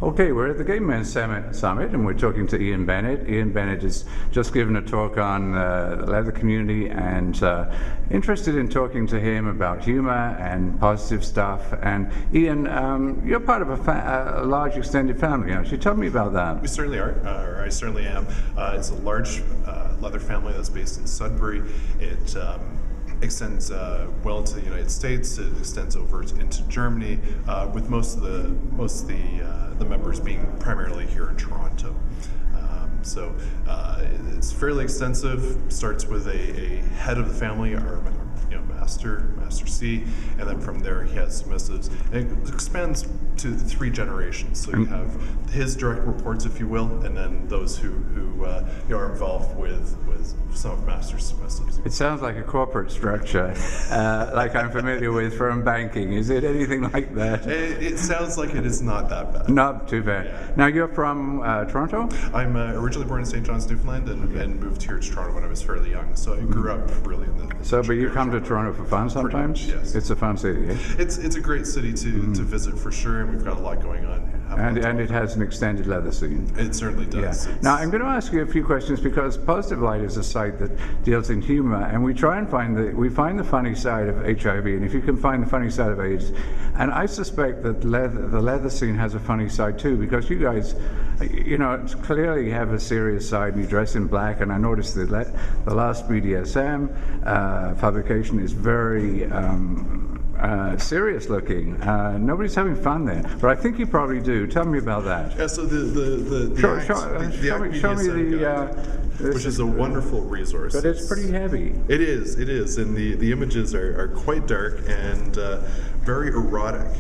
Okay, we're at the Gay Men's Summit, and we're talking to Iain Bennett. Iain Bennett has just given a talk on the leather community, and interested in talking to him about humor and positive stuff. And Iain, you're part of a large extended family, aren't you? Tell me about that. We certainly are, or I certainly am. It's a large leather family that's based in Sudbury. It extends well into the United States. It extends over into Germany, with most of the members being primarily here in Toronto. So it's fairly extensive. Starts with a head of the family, our Master C, and then from there he has submissives. And it expands to 3 generations. So you have his direct reports, if you will, and then those who are involved with some of Master's submissives. It sounds like a corporate structure, like I'm familiar with from banking. Is it anything like that? It sounds like it is not that bad. Not too bad. Yeah. Now you're from Toronto? I'm originally born in St. John's, Newfoundland, and moved here to Toronto when I was fairly young. So I grew up really in the. But you come to Toronto for fun sometimes? Much, yes. It's a fun city, eh? It's a great city to visit for sure, and we've got a lot going on. And it has an extended leather scene. It certainly does. Yeah. Now I'm going to ask you a few questions because PositiveLite is a site that deals in humor, and we try and find the funny side of HIV, and if you can find the funny side of AIDS, and I suspect that the leather scene has a funny side too, because you guys, clearly have a serious side, and you dress in black, and I noticed that the last BDSM publication is very serious looking. Nobody's having fun there, but I think you probably do. Tell me about that. Yeah. So show me the. Which is a wonderful resource. But it's pretty heavy. It is, and the images are quite dark and very erotic.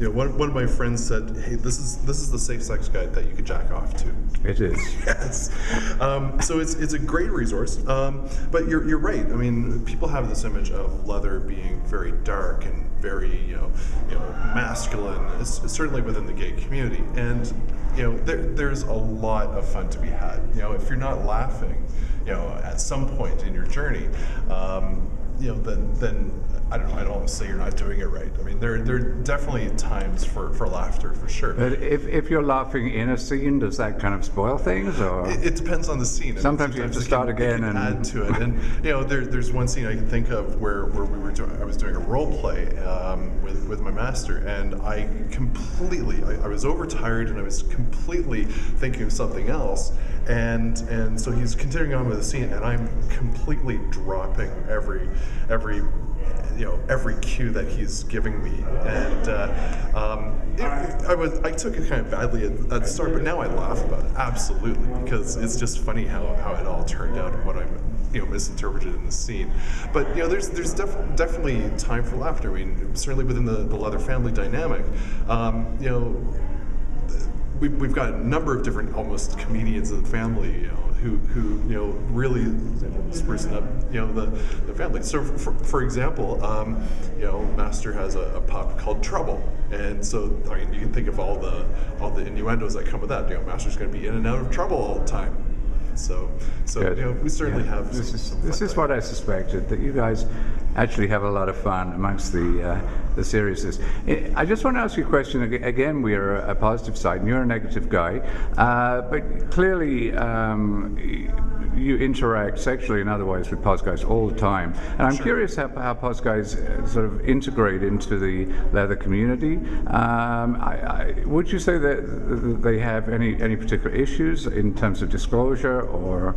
One of my friends said, "Hey, this is the safe sex guide that you could jack off to." It is. Yes. So it's a great resource. But you're right. I mean, people have this image of leather being very dark and very masculine, certainly within the gay community. And there's a lot of fun to be had. If you're not laughing, at some point in your journey, then I don't know. I don't want to say you're not doing it right. I mean, there are definitely times for laughter, for sure. But if you're laughing in a scene, does that kind of spoil things, or it depends on the scene. Sometimes you have to start again and add to it. And there's one scene I can think of where I was doing a role play with my master, and I was overtired and I was completely thinking of something else, and so he's continuing on with the scene, and I'm completely dropping every cue that he's giving me, and I took it kind of badly at the start, but now I laugh about it, absolutely, because it's just funny how it all turned out and what I misinterpreted in the scene. But there's definitely time for laughter. I mean, certainly within the leather family dynamic, we've got a number of different almost comedians of the family, who really sprucing up the family. So for example, Master has a pup called Trouble, and so I mean you can think of all the innuendos that come with that. Master's going to be in and out of trouble all the time. So we certainly have. This is what I suspected, that you guys actually have a lot of fun amongst the seriousness. I just want to ask you a question. Again, we are a positive side, and you're a negative guy, but clearly you interact sexually and otherwise with pos guys all the time. And I'm curious how pos guys sort of integrate into the leather community. Would you say that they have any particular issues in terms of disclosure or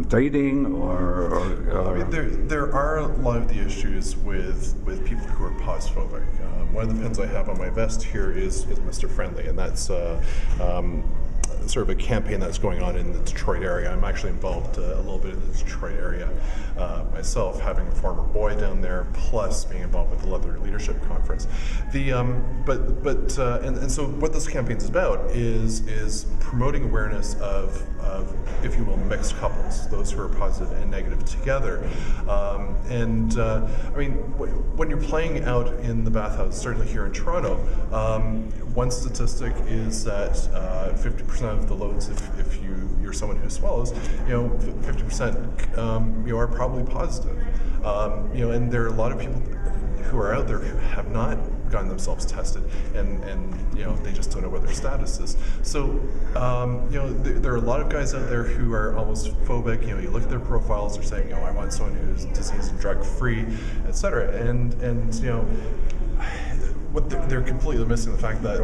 dating or I mean, there are a lot of the issues with people who are posphobic. One of the pins I have on my vest here is Mr. Friendly, and that's sort of a campaign that's going on in the Detroit area. I'm actually involved a little bit in the Detroit area myself, having a former boy down there, plus being involved with the Leather Leadership Conference. And so what this campaign is about is promoting awareness of, if you will, mixed couples, those who are positive and negative together. I mean, when you're playing out in the bathhouse, certainly here in Toronto, one statistic is that 50% of the loads, if you're someone who swallows, 50% are probably positive. And there are a lot of people who are out there who have not gotten themselves tested, and they just don't know what their status is. So there are a lot of guys out there who are almost phobic. You look at their profiles, they're saying, I want someone who's disease and drug free, etc. And what they're completely missing the fact that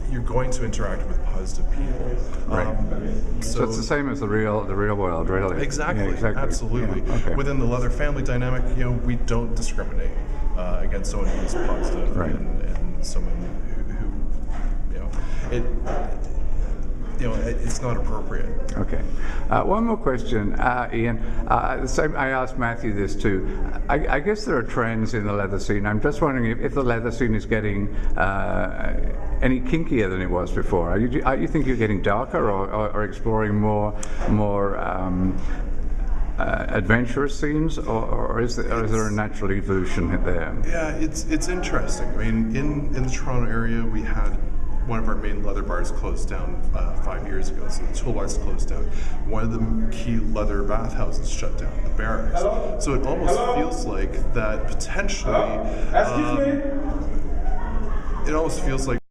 you're going to interact with positive people. Right. So it's the same as the real world, really. Exactly. Yeah, exactly. Absolutely. Yeah. Okay. Within the leather family dynamic, we don't discriminate against someone who's positive, Right. and someone who it's not appropriate. Okay. One more question, Ian. The same. I asked Matthew this too. I guess there are trends in the leather scene. I'm just wondering if the leather scene is getting any kinkier than it was before. You think you're getting darker or exploring more adventurous scenes, or is there a natural evolution there? Yeah, it's interesting. I mean, in the Toronto area, we had one of our main leather bars closed down 5 years ago, so the tool bar's closed down. One of the key leather bathhouses shut down, the barracks. Hello? So it almost Hello? feels like that potentially. Excuse me? It almost feels like